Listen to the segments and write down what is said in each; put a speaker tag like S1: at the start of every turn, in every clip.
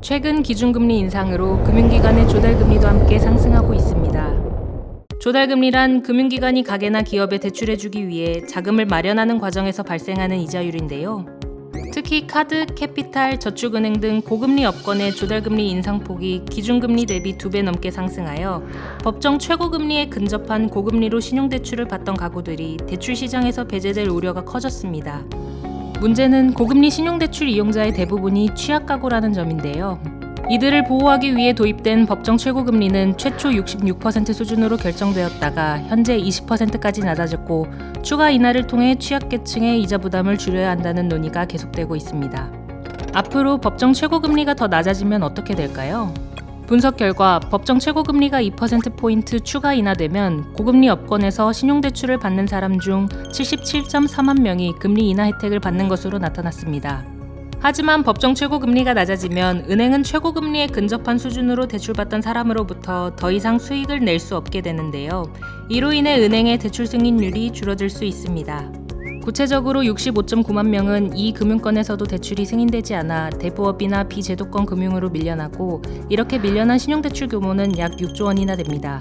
S1: 최근 기준금리 인상으로 금융기관의 조달금리도 함께 상승하고 있습니다. 조달금리란 금융기관이 가게나 기업에 대출해주기 위해 자금을 마련하는 과정에서 발생하는 이자율인데요. 특히 카드, 캐피탈, 저축은행 등 고금리 업권의 조달금리 인상폭이 기준금리 대비 2배 넘게 상승하여 법정 최고금리에 근접한 고금리로 신용대출을 받던 가구들이 대출 시장에서 배제될 우려가 커졌습니다. 문제는 고금리 신용대출 이용자의 대부분이 취약가구라는 점인데요. 이들을 보호하기 위해 도입된 법정 최고금리는 최초 66% 수준으로 결정되었다가 현재 20%까지 낮아졌고 추가 인하를 통해 취약계층의 이자 부담을 줄여야 한다는 논의가 계속되고 있습니다. 앞으로 법정 최고금리가 더 낮아지면 어떻게 될까요? 분석 결과 법정 최고금리가 2%포인트 추가 인하되면 고금리 업권에서 신용대출을 받는 사람 중 77.4만 명이 금리 인하 혜택을 받는 것으로 나타났습니다. 하지만 법정 최고금리가 낮아지면 은행은 최고금리에 근접한 수준으로 대출받던 사람으로부터 더 이상 수익을 낼 수 없게 되는데요. 이로 인해 은행의 대출 승인율이 줄어들 수 있습니다. 구체적으로 65.9만 명은 이 금융권에서도 대출이 승인되지 않아 대부업이나 비제도권 금융으로 밀려나고 이렇게 밀려난 신용대출 규모는 약 6조 원이나 됩니다.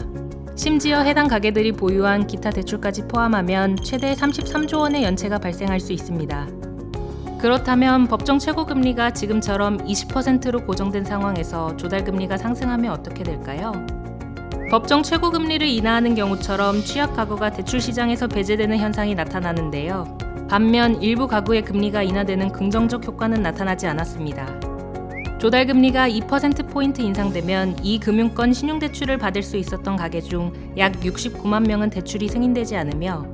S1: 심지어 해당 가게들이 보유한 기타 대출까지 포함하면 최대 33조 원의 연체가 발생할 수 있습니다. 그렇다면 법정 최고금리가 지금처럼 20%로 고정된 상황에서 조달금리가 상승하면 어떻게 될까요? 법정 최고금리를 인하하는 경우처럼 취약가구가 대출 시장에서 배제되는 현상이 나타나는데요. 반면 일부 가구의 금리가 인하되는 긍정적 효과는 나타나지 않았습니다. 조달금리가 2%포인트 인상되면 이 금융권 신용대출을 받을 수 있었던 가게 중 약 69만 명은 대출이 승인되지 않으며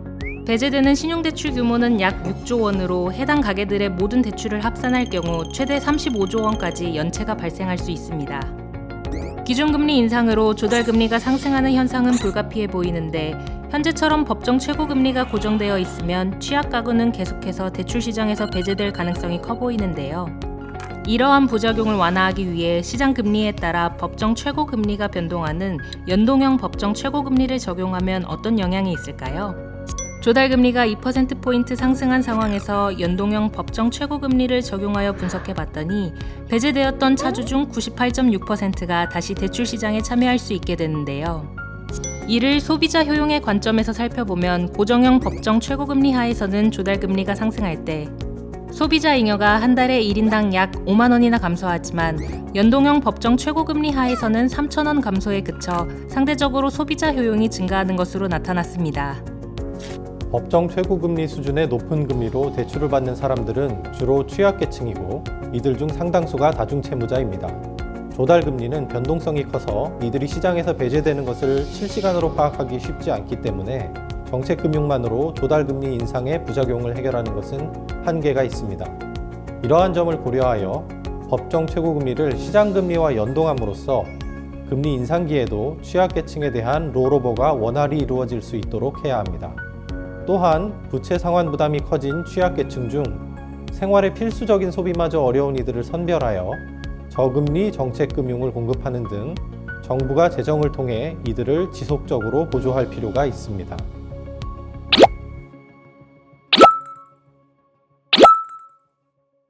S1: 배제되는 신용대출 규모는 약 6조 원으로 해당 가게들의 모든 대출을 합산할 경우 최대 35조 원까지 연체가 발생할 수 있습니다. 기준금리 인상으로 조달금리가 상승하는 현상은 불가피해 보이는데 현재처럼 법정 최고금리가 고정되어 있으면 취약가구는 계속해서 대출 시장에서 배제될 가능성이 커 보이는데요. 이러한 부작용을 완화하기 위해 시장 금리에 따라 법정 최고금리가 변동하는 연동형 법정 최고금리를 적용하면 어떤 영향이 있을까요? 조달금리가 2%포인트 상승한 상황에서 연동형 법정 최고금리를 적용하여 분석해봤더니 배제되었던 차주 중 98.6%가 다시 대출 시장에 참여할 수 있게 되는데요. 이를 소비자 효용의 관점에서 살펴보면 고정형 법정 최고금리 하에서는 조달금리가 상승할 때 소비자 잉여가 한 달에 1인당 약 5만 원이나 감소하지만 연동형 법정 최고금리 하에서는 3천 원 감소에 그쳐 상대적으로 소비자 효용이 증가하는 것으로 나타났습니다.
S2: 법정 최고금리 수준의 높은 금리로 대출을 받는 사람들은 주로 취약계층이고 이들 중 상당수가 다중채무자입니다. 조달금리는 변동성이 커서 이들이 시장에서 배제되는 것을 실시간으로 파악하기 쉽지 않기 때문에 정책금융만으로 조달금리 인상의 부작용을 해결하는 것은 한계가 있습니다. 이러한 점을 고려하여 법정 최고금리를 시장금리와 연동함으로써 금리 인상기에도 취약계층에 대한 롤오버가 원활히 이루어질 수 있도록 해야 합니다. 또한 부채 상환 부담이 커진 취약계층 중 생활의 필수적인 소비마저 어려운 이들을 선별하여 저금리 정책금융을 공급하는 등 정부가 재정을 통해 이들을 지속적으로 보조할 필요가 있습니다.